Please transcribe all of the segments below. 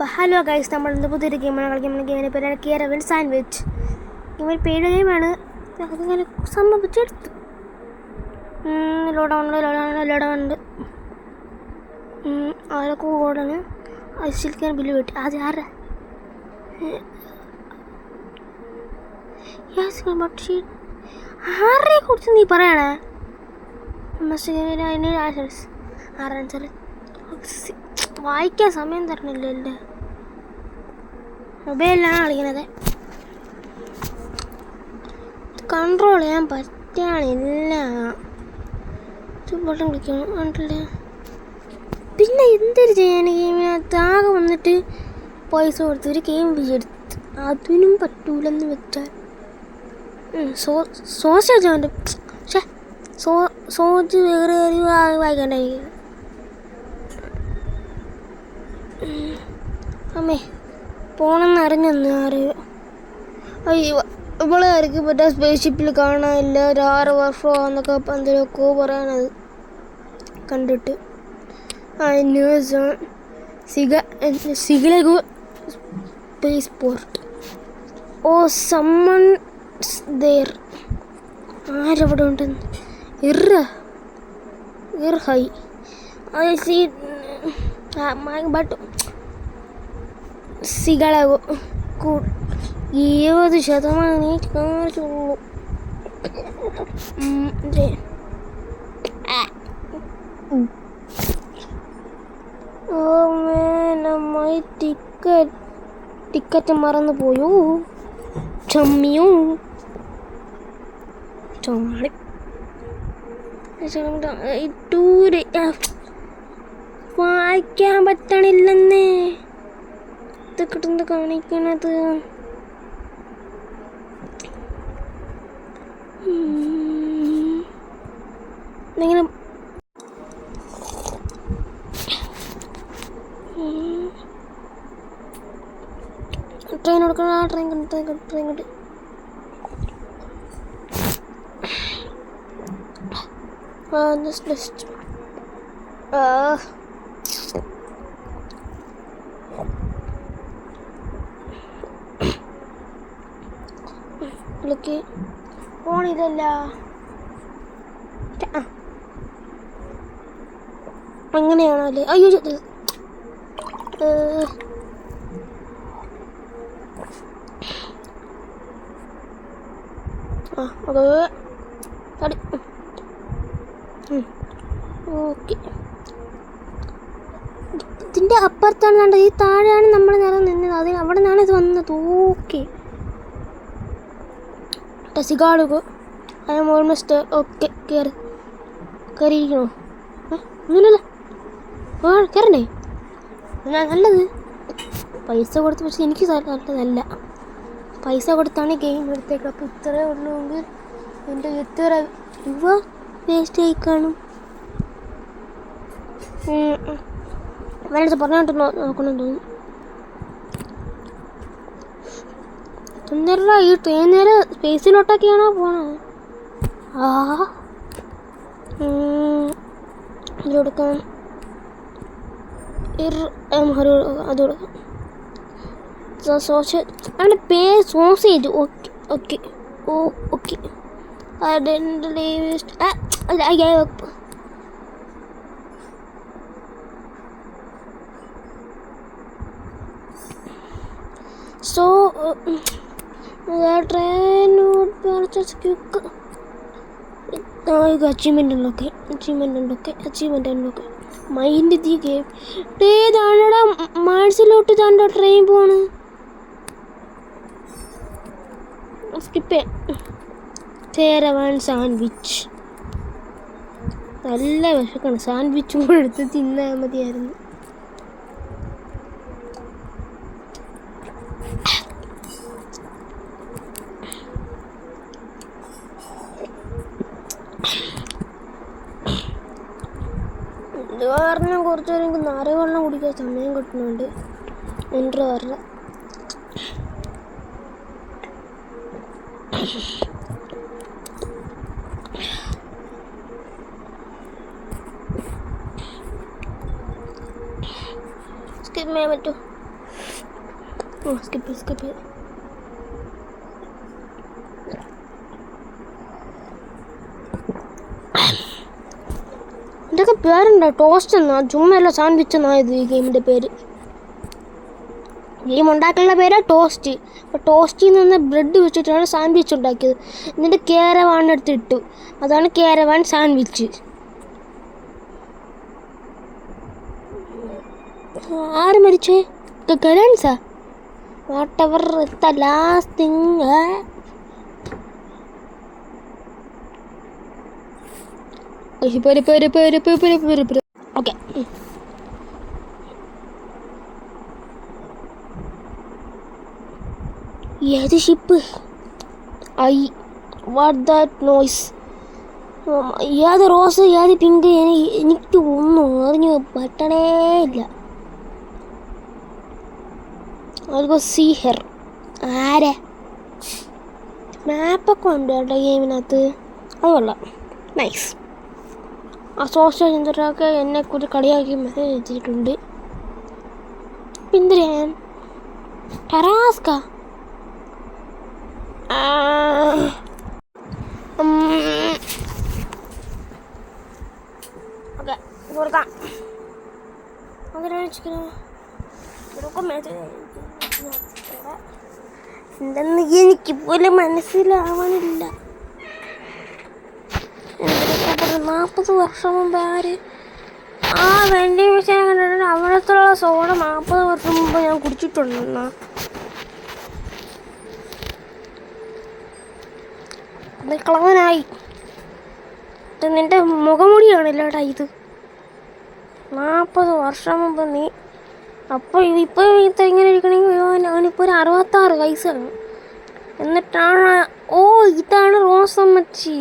അപ്പോൾ hello guys, നമ്മളിന്ന് പുതിയൊരു ഗെയിമാണ് കളിക്കുന്നത്. ഗെയിമിൻ്റെ പേരാണ് കേരവൻ സാൻഡ്വിച്ച്. ഗെയിമിൽ പെയ്ഡ് ഗെയിമാണ്. അതിങ്ങനെ സംഭവിച്ചെടുത്തു. ലോഡാവുന്നുണ്ട്. ആരൊക്കെ ഓടാണ്. ഐശ്വരിക്കാൻ ബില്ല് കിട്ടി. അത് ആരാ? ആരെ കുറിച്ച് നീ പറയണേ? ആരാണ് വായിക്കാൻ സമയം തരണില്ല. എൻ്റെ മൊബൈലിലാണ് കളിക്കുന്നത്. കൺട്രോൾ ചെയ്യാൻ പറ്റാണില്ല. ബട്ടൺ കളിക്കണം കണ്ടില്ല. പിന്നെ എന്തൊരു ചെയ്യാൻ ഗെയിമിനകത്ത് ആകെ വന്നിട്ട് പൈസ കൊടുത്തൊരു ഗെയിം എടുത്ത് അതിനും പറ്റൂലെന്ന് വെച്ചാൽ സോസേജ് അവൻ്റെ സോജ് വേറെ വായിക്കണ്ടായിരിക്കും. അമ്മേ പോണെന്ന് അറിഞ്ഞൊന്ന് അറിയോ? അയ്യോ, ഇവളെ ആയിരിക്കും പറ്റാ സ്പേസ്ഷിപ്പിൽ കാണാനില്ല. ഒരു 6 വർഷമോ എന്നൊക്കെ എന്തെങ്കിലുമൊക്കെ പറയാനത് കണ്ടിട്ട്. സിഗലഗു space port. Oh someone there. ആരവിടെ ഉണ്ടെന്ന് ഹൈ ഐ സീ ബട്ട് സിഗളകു 70% കാണിച്ചുള്ളൂ. ഓമായി ടിക്കറ്റ് മറന്നു പോയോ? ചമ്മിയോ ചാടി ടൂര് വായിക്കാൻ പറ്റണില്ലെന്നേ. ഇത് കിട്ടുന്നത് കാണിക്കണത്. ഇങ്ങനെ ട്രെയിൻ എടുക്കണം. ആ ട്രെയിൻ കണ്ട് just look ഫോണിതല്ല. അങ്ങനെയാണല്ലേ? അയ്യോ അത് അടി. ഓക്കെ, ഇതിൻ്റെ അപ്പുറത്താണ് കണ്ടത്. ഈ താഴെയാണ് നമ്മൾ നേരം നിന്നത്. അത് അവിടെ നിന്നാണ് ഇത് വന്നത്. ഓക്കെ ടസിഗാളുക. I am almost okay. കയറിയിരിക്കണോ? ഒന്നുമില്ലല്ലോ. കയറണ്ടേ? നല്ലത് പൈസ കൊടുത്ത്. പക്ഷെ എനിക്ക് നല്ലതല്ല. പൈസ കൊടുത്താണ് ഗെയിം എടുത്തേക്ക്. അപ്പോൾ ഇത്രയേ ഉള്ളൂങ്കിൽ എൻ്റെ എത്ര രൂപ വേസ്റ്റ് ആയി കാണും. വേറെ പറഞ്ഞോട്ട് നോക്കണം തോന്നുന്നു. എന്താ ഈ ട്രെയിൻ നേരെ സ്പേസിലോട്ടൊക്കെയാണോ പോണത്? ഇത് കൊടുക്കാം. അത് കൊടുക്കാം. അവൻ്റെ പേര് sausage. Okay okay okay. So train would purchase quick. Achievement unlock. Mind the game. മനസ്സിലോട്ട് തൻ്റെ ട്രെയിൻ പോണ്. സ്കിപ്പ്. കേരവൻ സാൻഡ്വിച്ച് നല്ല വിശക്കാണ്. സാൻഡ്വിച്ചും കൂടെ എടുത്ത് തിന്നാൽ മതിയായിരുന്നു. ഇത് കാരണം കുറച്ച് പേര് എനിക്ക് നാരങ്ങ കുടിക്കാൻ സമയം കിട്ടുന്നുണ്ട്. എൻ്റെ പറഞ്ഞ സ്കിപ്പ് ചെയ്യാൻ പറ്റും. ഓ സ്കിപ്പ് ഇതൊക്കെ പേരുണ്ടോ? ടോസ്റ്റ് എന്നാ ചുമ്മല്ല സാൻഡ്വിച്ച് എന്നാ ഇത് ഈ ഗെയിമിൻ്റെ പേര്. ഗെയിം ഉണ്ടാക്കാനുള്ള പേരാ ടോസ്റ്റ്. അപ്പോൾ ടോസ്റ്റിൽ നിന്ന് ബ്രെഡ് വെച്ചിട്ടാണ് സാൻഡ്വിച്ച് ഉണ്ടാക്കിയത്. എന്നിട്ട് കേരവാൻ എടുത്തിട്ടു, അതാണ് കേരവാൻ സാൻഡ്വിച്ച്. ആര് മരിച്ചേ? ഗലാൻസാ? Whatever the last thing. Okay, ഏത് ഷിപ്പ്? What that noise? ഏത് റോസ് ഏത് പിങ്ക്? എനിക്ക് ഒന്നും അറിഞ്ഞു പറ്റണേ ഇല്ല. സീ ഹെർ ആരെ? മാപ്പൊക്കെ ഉണ്ട് കേട്ടോ ഗെയിമിനകത്ത്, അത് കൊള്ളാം, നൈസ്. ആ സോഷ്യൽ ചിന്തരൊക്കെ എന്നെക്കുറിച്ച് കളിയാക്കി മെസ്സേജ് അയച്ചിട്ടുണ്ട്. പിന്തിരാൻ ടെറാസ്ക ഓക്കെ കൊടുക്കാം. എന്തെന്ന് എനിക്ക് പോലും മനസ്സിലാവാനില്ല. 40 വർഷം മുമ്പ് ആര് ആ വെണ്ടി വിഷയം കണ്ടിട്ടുണ്ട്. അവിടത്തുള്ള സോഡ 40 വർഷം മുമ്പ് ഞാൻ കുടിച്ചിട്ടുണ്ടെന്നാ. അത് കളവനായി. നിന്റെ മുഖമുടിയാണല്ലേടാ ഇത്. 40 വർഷം മുമ്പ് നീ അപ്പോൾ ഇപ്പോൾ ഇങ്ങനെ ഇരിക്കണമെങ്കിൽ അവനിപ്പോൾ ഒരു 66 വയസ്സാണ്. എന്നിട്ടാണ് ഇതാണ് റോസ് അമ്മച്ചി.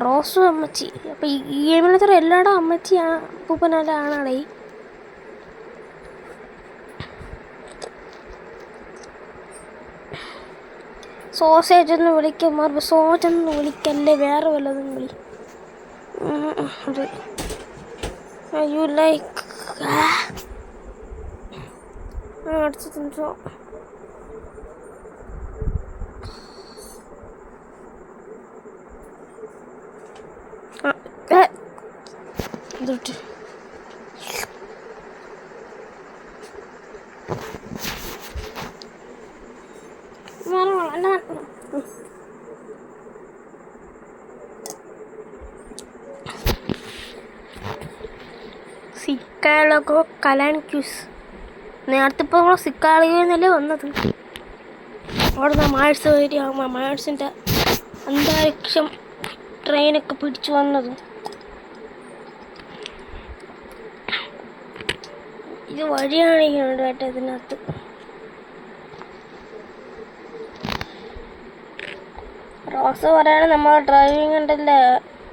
റോസ് അമ്മച്ചി. അപ്പം ഈ ഗെയിമിനകത്ത് എല്ലായിടും അമ്മച്ചിയാണ്, അപ്പൂപ്പനല്ല ആണാടേ. സോസേജ് എന്ന് വിളിക്കുമ്പോൾ സോജെന്ന് വിളിക്കല്ലേ, വേറെ വല്ലതും വിളി. യു ലൈക്ക് അടുത്ത തിന്നോ. ഇതിട്ട് സിക്കാളോ കലാൻ ക്യൂസ്. നേരത്തെ ഇപ്പോൾ നമ്മൾ സിക്കാളിന്നല്ലേ വന്നത്. അവിടെ നിന്ന് മാഴ്സ് വരികയാകുമ്പോൾ മാഴ്സിൻ്റെ അന്താരിക്ഷം ട്രെയിനൊക്കെ പിടിച്ചു വന്നത്. ഇത് വഴിയാണെങ്കിലുണ്ട് കേട്ടോ ഇതിനകത്ത്. റോസ് പറയാണ് നമ്മൾ ഡ്രൈവിംഗ് ഉണ്ടല്ലേ,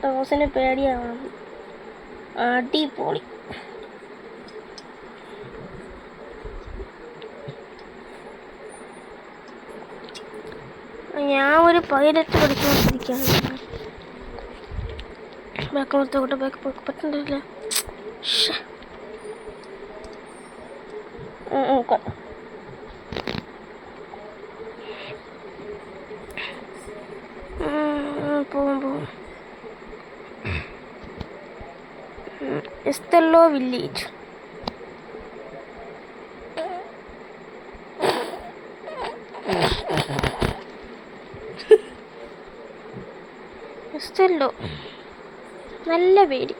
റോസിന് പേടിയാവണം. അടിപൊളി. ഞാൻ ഒരു പൈലറ്റ് പഠിച്ചുകൊണ്ടിരിക്കുകയാണ്. ബാക്കോട്ട് ബാക്ക് പറ്റുന്നില്ല. പോവും എസ്തെല്ലോ വില്ലേജ്. എസ്തെല്ലോ നല്ല പേര്.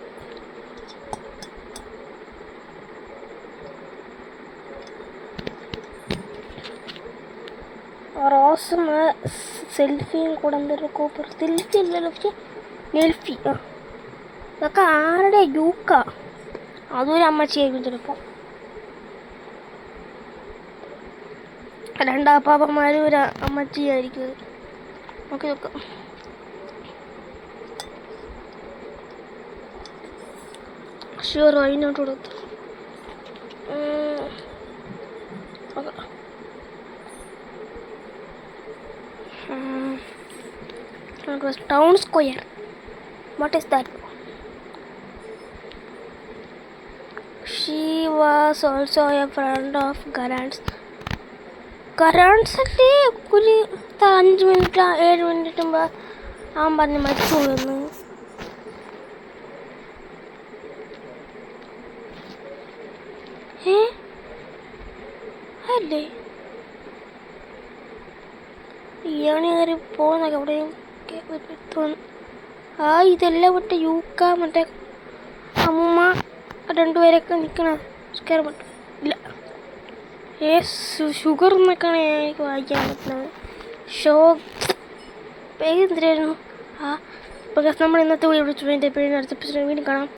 റോസും സെൽഫിയും കൂടെ എന്തൊരു കൂപ്പർ. സെൽഫി അല്ലല്ലോ, പക്ഷെ നെൽഫി. ഇതൊക്കെ ആരുടെ യൂക്ക? അതൊരു അമ്മച്ചിയായിരിക്കും ചിലപ്പോൾ. രണ്ടാപ്പാപ്പന്മാരും ഒരു അമ്മച്ചിയായിരിക്കും. ഓക്കെ നോക്കാം. ഷുവർ അതിനോട്ട് കൊടുത്തു. Town square. What is that? She was also a friend of കരാൻസിൻ്റെ ഒരു 5 മിനിറ്റ് 7 മിനിറ്റ് മുമ്പ് അവൻ പറഞ്ഞ് മരിച്ചു പോയെന്ന്. അല്ലേ ഇയാണി കയറി പോകുന്നൊക്കെ എവിടെയും ഇതെല്ലാം മറ്റേ യൂക്ക മറ്റേ അമ്മ 2 പേരൊക്കെ നിൽക്കണ കയറി പറ്റും ഇല്ല. ഷുഗർ എന്നൊക്കെയാണ് എനിക്ക് വായിക്കാൻ പറ്റുന്നത്. പേരെന്തിനായിരുന്നു? നമ്മൾ ഇന്നത്തെ വീഡിയോ വിളിച്ചു. എൻ്റെ പേരിന് അടുത്ത എപ്പിസോഡ് വീണ്ടും കാണാം.